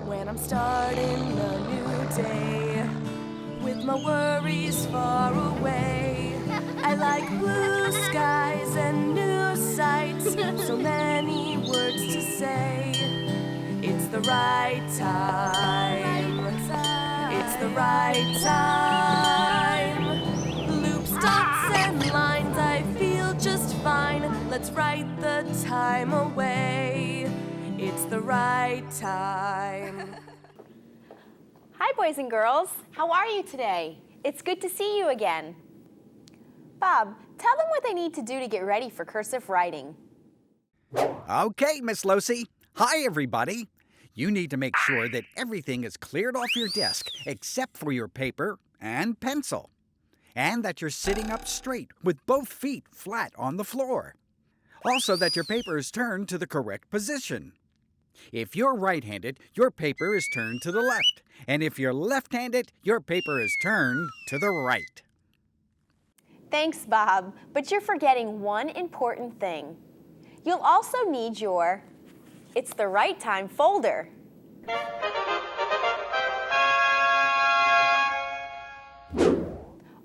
when I'm starting a new day, with my worries far away. I like blue skies and new sights, so many words to say. It's the right time. It's the right time. Loops, dots, and lines, I feel just fine. Let's write the time away. It's the right time. Hi, boys and girls. How are you today? It's good to see you again. Bob, tell them what they need to do to get ready for cursive writing. Okay, Miss Losi. Hi, everybody. You need to make sure that everything is cleared off your desk except for your paper and pencil, and that you're sitting up straight with both feet flat on the floor. Also, that your paper is turned to the correct position. If you're right-handed, your paper is turned to the left, and if you're left-handed, your paper is turned to the right. Thanks, Bob, but you're forgetting one important thing. You'll also need your It's the Right Time folder.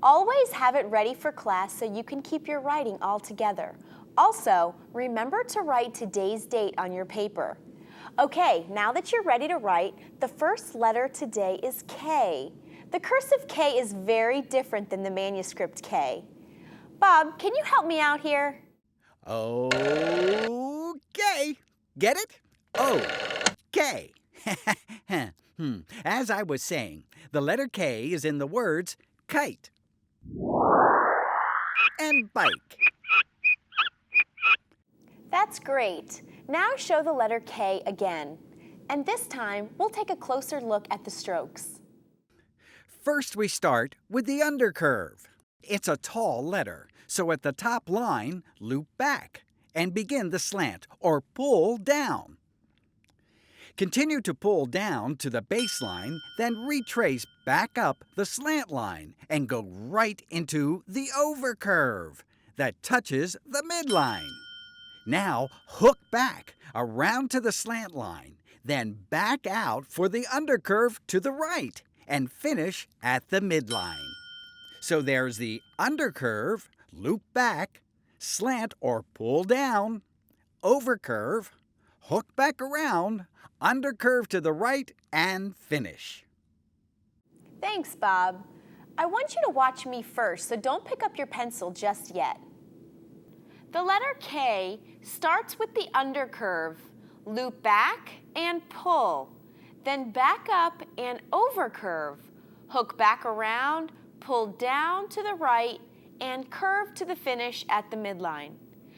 Always have it ready for class so you can keep your writing all together. Also, remember to write today's date on your paper. Okay, now that you're ready to write, the first letter today is K. The cursive K is very different than the manuscript K. Bob, can you help me out here? Okay. Get it? Okay. As I was saying, the letter K is in the words kite and bike. That's great. Now show the letter K again. And this time, we'll take a closer look at the strokes. First, we start with the undercurve. It's a tall letter, so at the top line, loop back and begin the slant or pull down. Continue to pull down to the baseline, then retrace back up the slant line and go right into the overcurve that touches the midline. Now hook back around to the slant line, then back out for the undercurve to the right and finish at the midline. So there's the undercurve, loop back, slant or pull down, overcurve, hook back around, undercurve to the right, and finish. Thanks, Bob. I want you to watch me first, so don't pick up your pencil just yet. The letter K starts with the undercurve, loop back and pull, then back up and overcurve, hook back around, pull down to the right, and curve to the finish at the midline.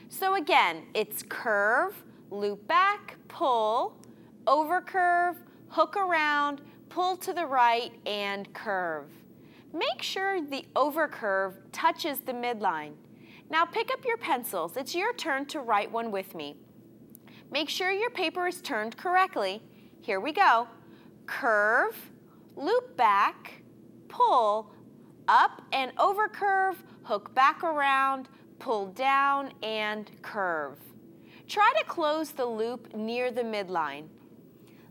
So again, it's curve, loop back, pull, overcurve, hook around, pull to the right, and curve. Make sure the overcurve touches the midline. Now pick up your pencils. It's your turn to write one with me. Make sure your paper is turned correctly. Here we go. Curve, loop back, pull, up and overcurve, hook back around, pull down, and curve. Try to close the loop near the midline.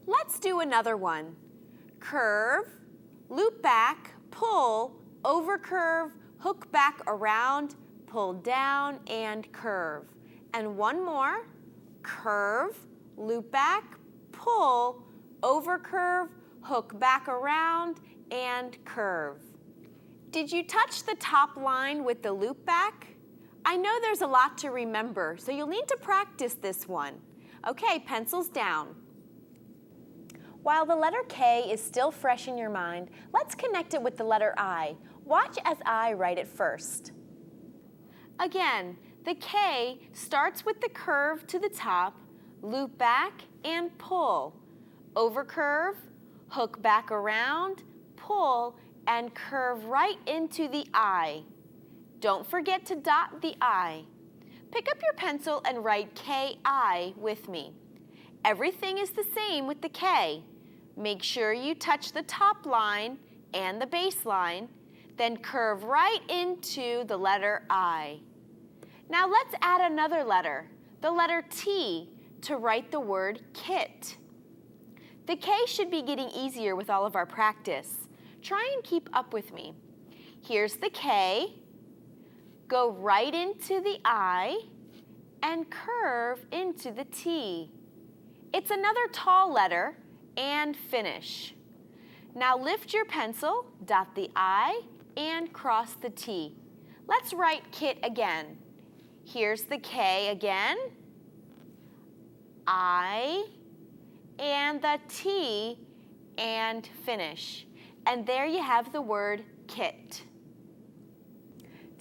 Let's do another one. Curve, loop back, pull, overcurve, hook back around, pull down, and curve. And one more. Curve, loop back, pull, overcurve, hook back around, and curve. Did you touch the top line with the loop back? I know there's a lot to remember, so you'll need to practice this one. Okay, pencils down. While the letter K is still fresh in your mind, let's connect it with the letter I. Watch as I write it first. Again, the K starts with the curve to the top, loop back and pull, overcurve, hook back around, pull, and curve right into the I. Don't forget to dot the I. Pick up your pencil and write K-I with me. Everything is the same with the K. Make sure you touch the top line and the baseline, then curve right into the letter I. Now let's add another letter, the letter T, to write the word kit. The K should be getting easier with all of our practice. Try and keep up with me. Here's the K. Go right into the I and curve into the T. It's another tall letter and finish. Now lift your pencil, dot the I, and cross the T. Let's write kit again. Here's the K again, I, and the T, and finish. And there you have the word kit.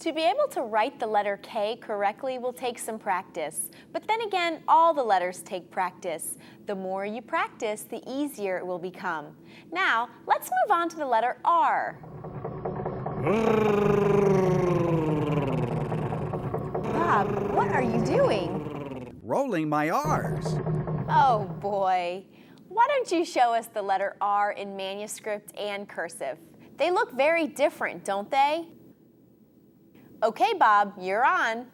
To be able to write the letter K correctly will take some practice. But then again, all the letters take practice. The more you practice, the easier it will become. Now, let's move on to the letter R. Bob, what are you doing? Rolling my R's. Oh boy. Why don't you show us the letter R in manuscript and cursive? They look very different, don't they? Okay, Bob, you're on.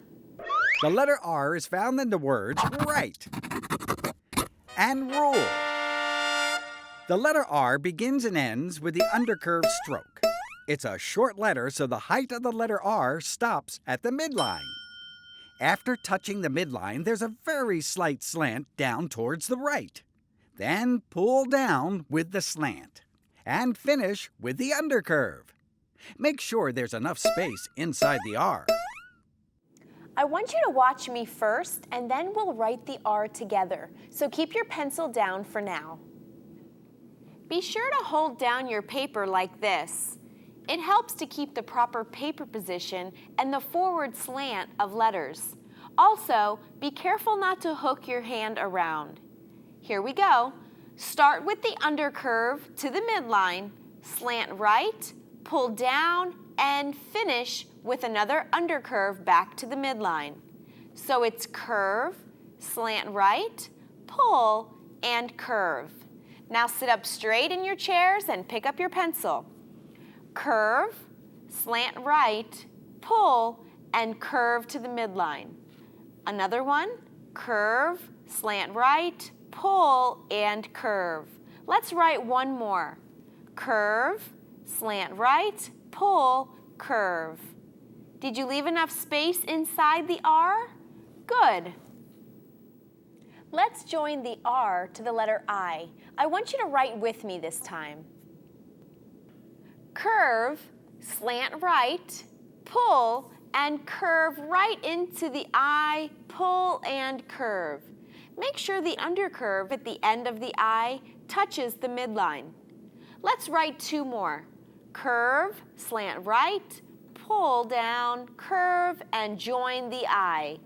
The letter R is found in the words write and rule. The letter R begins and ends with the undercurved stroke. It's a short letter, so the height of the letter R stops at the midline. After touching the midline, there's a very slight slant down towards the right. Then pull down with the slant and finish with the undercurve. Make sure there's enough space inside the R. I want you to watch me first, and then we'll write the R together. So keep your pencil down for now. Be sure to hold down your paper like this. It helps to keep the proper paper position and the forward slant of letters. Also, be careful not to hook your hand around. Here we go. Start with the undercurve to the midline, slant right, pull down, and finish with another undercurve back to the midline. So it's curve, slant right, pull, and curve. Now sit up straight in your chairs and pick up your pencil. Curve, slant right, pull, and curve to the midline. Another one, curve, slant right, pull, and curve. Let's write one more. Curve, slant right, pull, curve. Did you leave enough space inside the R? Good. Let's join the R to the letter I. I want you to write with me this time. Curve, slant right, pull, and curve right into the I, pull, and curve. Make sure the undercurve at the end of the I touches the midline. Let's write two more. Curve, slant right, pull down, curve, and join the I.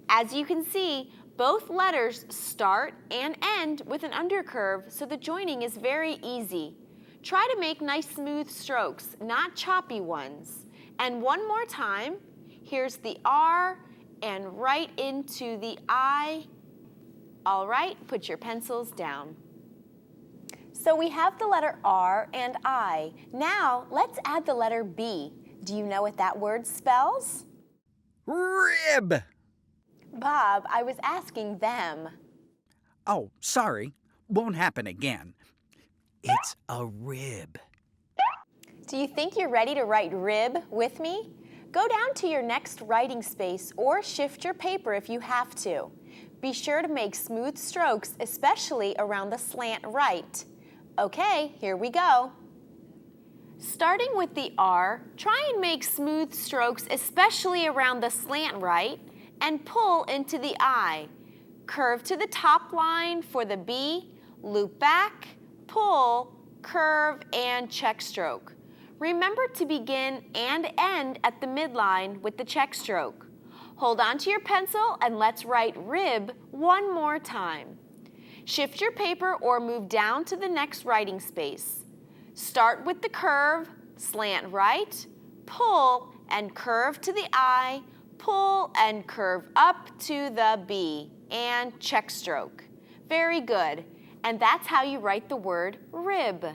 As you can see, both letters start and end with an undercurve, so the joining is very easy. Try to make nice smooth strokes, not choppy ones. And one more time, here's the R and right into the I. All right, put your pencils down. So we have the letter R and I. Now, let's add the letter B. Do you know what that word spells? Rib. Bob, I was asking them. Oh, sorry. Won't happen again. It's a rib. Do you think you're ready to write rib with me? Go down to your next writing space or shift your paper if you have to. Be sure to make smooth strokes, especially around the slant right. Okay, here we go. Starting with the R, try and make smooth strokes, especially around the slant right, and pull into the I. Curve to the top line for the B, loop back, pull, curve, and check stroke. Remember to begin and end at the midline with the check stroke. Hold on to your pencil and let's write rib one more time. Shift your paper or move down to the next writing space. Start with the curve, slant right, pull, and curve to the I, pull and curve up to the B, and check stroke. Very good. And that's how you write the word rib.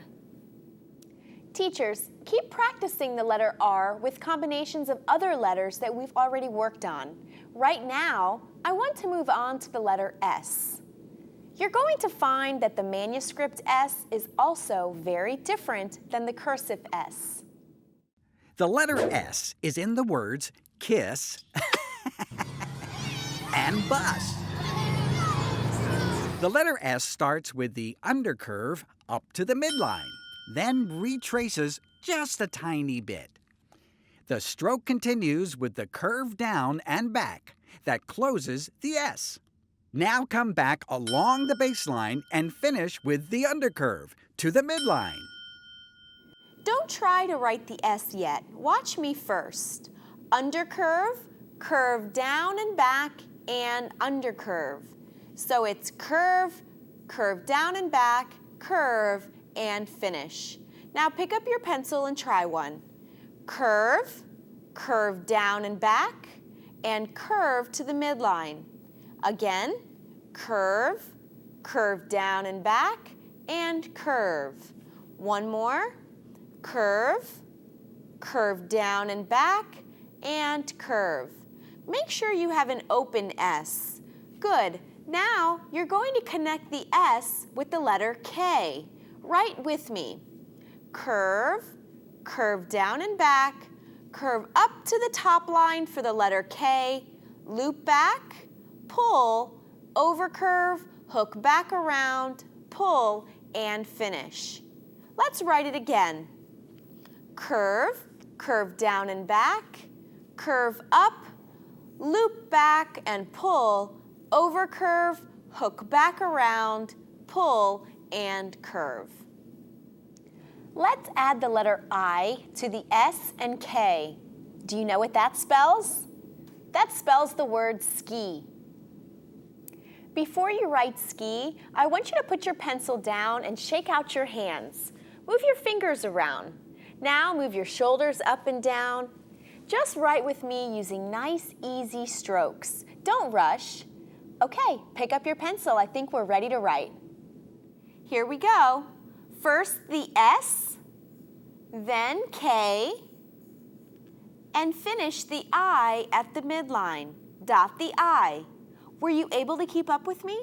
Teachers, keep practicing the letter R with combinations of other letters that we've already worked on. Right now, I want to move on to the letter S. You're going to find that the manuscript S is also very different than the cursive S. The letter S is in the words kiss and bus. The letter S starts with the undercurve up to the midline, then retraces just a tiny bit. The stroke continues with the curve down and back that closes the S. Now come back along the baseline and finish with the undercurve to the midline. Don't try to write the S yet. Watch me first. Undercurve, curve down and back, and undercurve. So it's curve, curve down and back, curve, and finish. Now pick up your pencil and try one. Curve, curve down and back, and curve to the midline. Again, curve, curve down and back, and curve. One more. Curve, curve down and back, and curve. Make sure you have an open S. Good. Now you're going to connect the S with the letter K. Write with me. Curve, curve down and back, curve up to the top line for the letter K, loop back, pull, overcurve, hook back around, pull, and finish. Let's write it again. Curve, curve down and back, curve up, loop back and pull, overcurve, hook back around, pull, and curve. Let's add the letter I to the S and K. Do you know what that spells? That spells the word ski. Before you write ski, I want you to put your pencil down and shake out your hands. Move your fingers around. Now move your shoulders up and down. Just write with me using nice, easy strokes. Don't rush. Okay, pick up your pencil. I think we're ready to write. Here we go. First the S, then K, and finish the I at the midline. Dot the I. Were you able to keep up with me?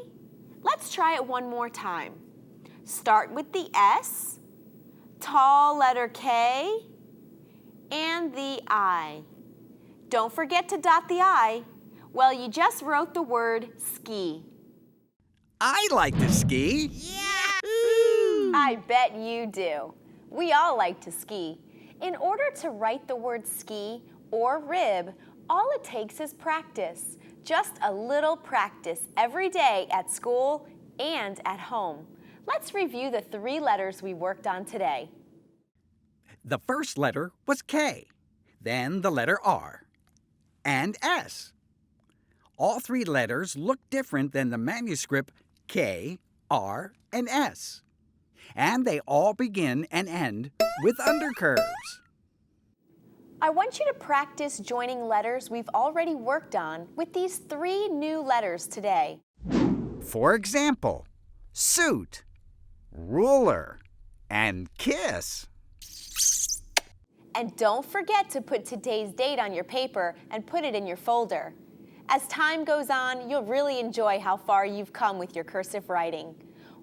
Let's try it one more time. Start with the S, tall letter K, and the I. Don't forget to dot the I. Well, you just wrote the word ski. I like to ski. I bet you do. We all like to ski. In order to write the word ski or rib, all it takes is practice. Just a little practice every day at school and at home. Let's review the 3 letters we worked on today. The first letter was K, then the letter R, and S. All 3 letters look different than the manuscript K, R, and S. And they all begin and end with undercurves. I want you to practice joining letters we've already worked on with these 3 new letters today. For example, suit, ruler, and kiss. And don't forget to put today's date on your paper and put it in your folder. As time goes on, you'll really enjoy how far you've come with your cursive writing.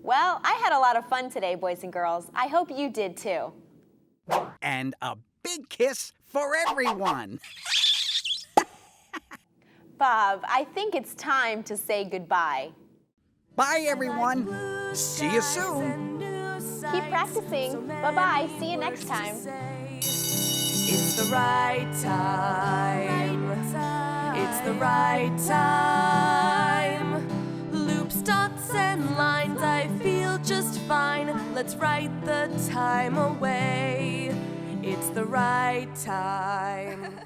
Well, I had a lot of fun today, boys and girls. I hope you did too. And a big kiss for everyone. Bob, I think it's time to say goodbye. Bye, everyone. See you soon. Keep practicing. Bye-bye. See you next time. It's the right time. It's the right time. Loops, dots, and lines, I feel just fine. Let's write the time away. It's the right time.